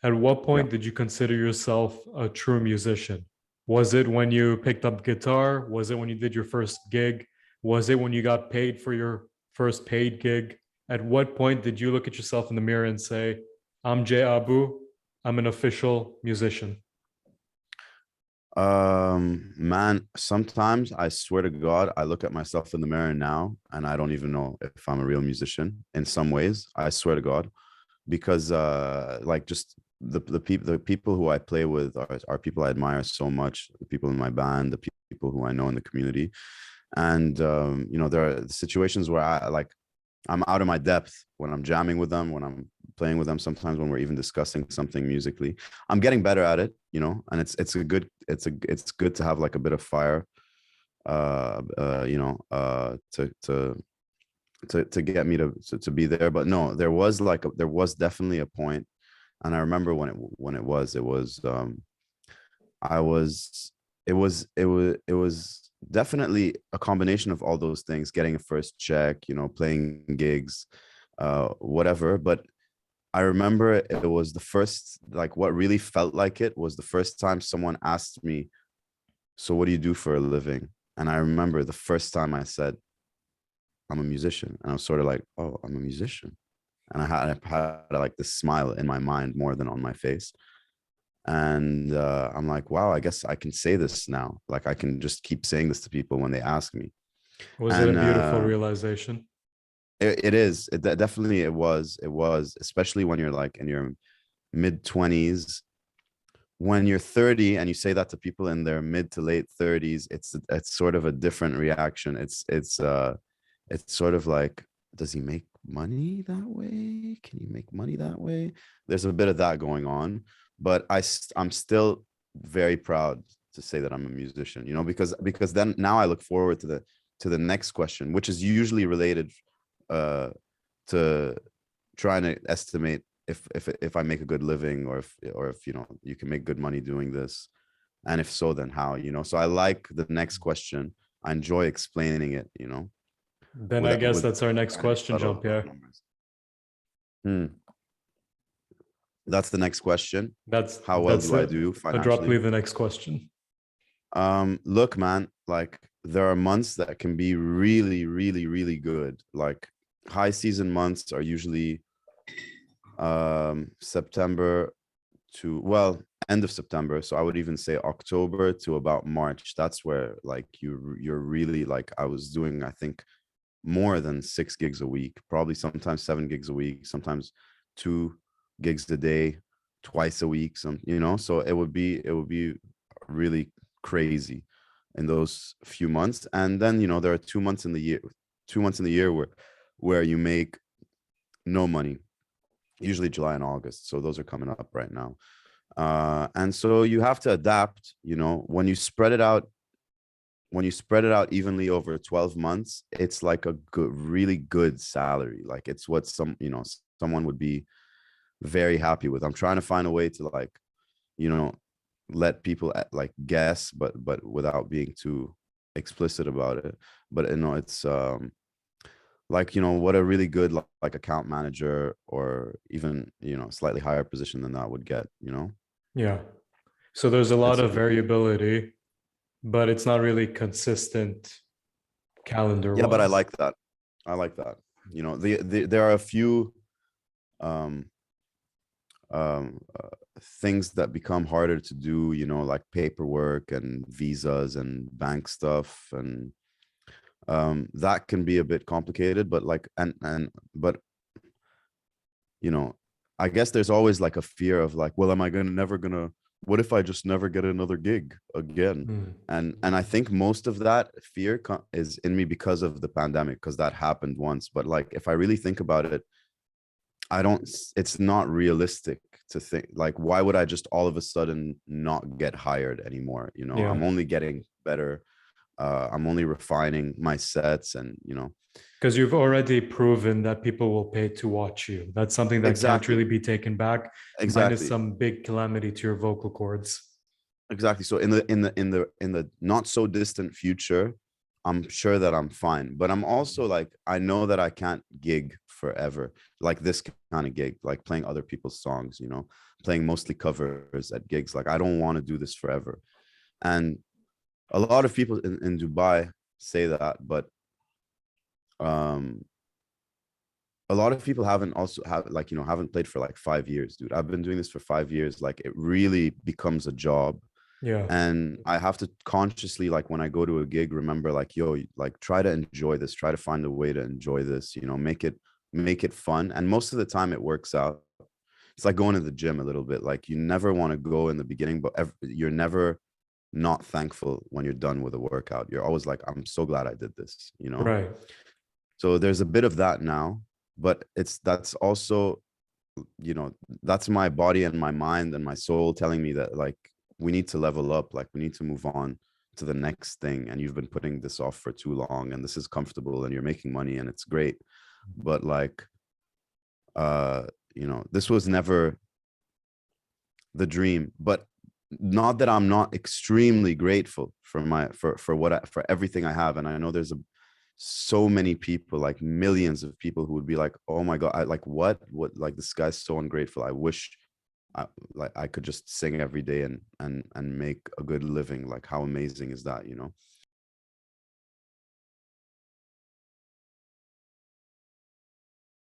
At what Yeah. point did you consider yourself a true musician? Was it when you picked up guitar? Was it when you did your first gig? Was it when you got paid for your first paid gig? At what point did you look at yourself in the mirror and say, I'm Jay Abu, I'm an official musician? Man, sometimes I swear to God, I look at myself in the mirror now and I don't even know if I'm a real musician in some ways. I swear to God, because like just the people who I play with are people I admire so much, the people in my band, the people who I know in the community. And there are situations where I'm out of my depth when I'm jamming with them, when I'm playing with them, sometimes when we're even discussing something musically. I'm getting better at it, and it's good to have like a bit of fire, to get me to be there. But no, there was definitely a point, and I remember when I was it was definitely a combination of all those things, getting a first check, playing gigs, whatever. But I remember it was the first, like, what really felt like it was the first time someone asked me, so what do you do for a living? And I remember the first time I said, I'm a musician. And I was sort of like, oh, I'm a musician. And I had like this smile in my mind more than on my face. And I'm like, wow, I guess I can say this now. Like, I can just keep saying this to people when they ask me. Was it a And beautiful realization? definitely it was, especially when you're like in your mid 20s. When you're 30 and you say that to people in their mid to late 30s, it's sort of a different reaction. It's sort of like, does he make money that way? Can you make money that way? There's a bit of that going on, but I'm still very proud to say that I'm a musician, because then now I look forward to the next question, which is usually related uh to trying to estimate if I make a good living, or if you can make good money doing this, and if so, then how. So I like the next question. I enjoy explaining it. Then I with guess with that's our next any question, Jean subtle Pierre. numbers. That's the next question. That's How well that's do I the do abruptly financially? the next question. Look, man, like, there are months that can be really, really, really good. Like, high season months are usually September to, well, end of September. So I would even say October to about March. That's where, like, you're really, like, I was doing, I think, more than 6 gigs a week, probably sometimes 7 gigs a week, sometimes 2 gigs a day, twice a week. So it would be really crazy in those few months. And then, there are 2 months in the year where you make no money, usually July and August. So those are coming up right now. And so you have to adapt, when you spread it out evenly over 12 months, it's like a really good salary. Like, it's what someone would be very happy with. I'm trying to find a way to, like, you know, let people like guess, but without being too explicit about it. But it's like, what a really good, like account manager, or even, slightly higher. Than that would get. Yeah. So there's a lot It's of variability, but it's not really consistent calendar Yeah, but I wise. like that. I like that. There are a few um things that become harder to do, like paperwork and visas and bank stuff, and that can be a bit complicated. But like, and but you know I guess there's always like a fear of, like, well, am I never gonna, what if I just never get another gig again? Mm. And I think most of that fear is in me because of the pandemic, because that happened once. But like, if I really think about it, I don't, it's not realistic to think, like, why would I just all of a sudden not get hired anymore? Yeah. I'm only getting better. I'm only refining my sets, and Because you've already proven that people will pay to watch you. That's something that can't exactly, really be taken back, minus exactly, some big calamity to your vocal cords. exactly. So in the not so distant future, I'm sure that I'm fine. But I'm also like, I know that I can't gig forever. Like this kind of gig, like playing other people's songs, you know, playing mostly covers at gigs. Like I don't want to do this forever. And a lot of people in Dubai say that, but um a lot of people haven't also have like, you know, haven't played for like 5 years, dude. I've been doing this for 5 years. Like it really becomes a job. Yeah. And I have to consciously, like when I go to a gig, remember like, yo, like try to enjoy this, try to find a way to enjoy this, you know, make it fun. And most of the time it works out. It's like going to the gym a little bit. Like you never want to go in the beginning, but you're never not thankful when you're done with a workout. You're always like, I'm so glad I did this, you know? Right. So there's a bit of that now, but that's also, you know, that's my body and my mind and my soul telling me that like we need to level up, like we need to move on to the next thing. And you've been putting this off for too long, and this is comfortable and you're making money and it's great. But like, you know, this was never the dream. But not that I'm not extremely grateful for my for everything I have. And I know there's so many people, like millions of people, who would be like, oh my god, I like what like this guy's so ungrateful. I wish like I could just sing every day and make a good living. Like how amazing is that, you know?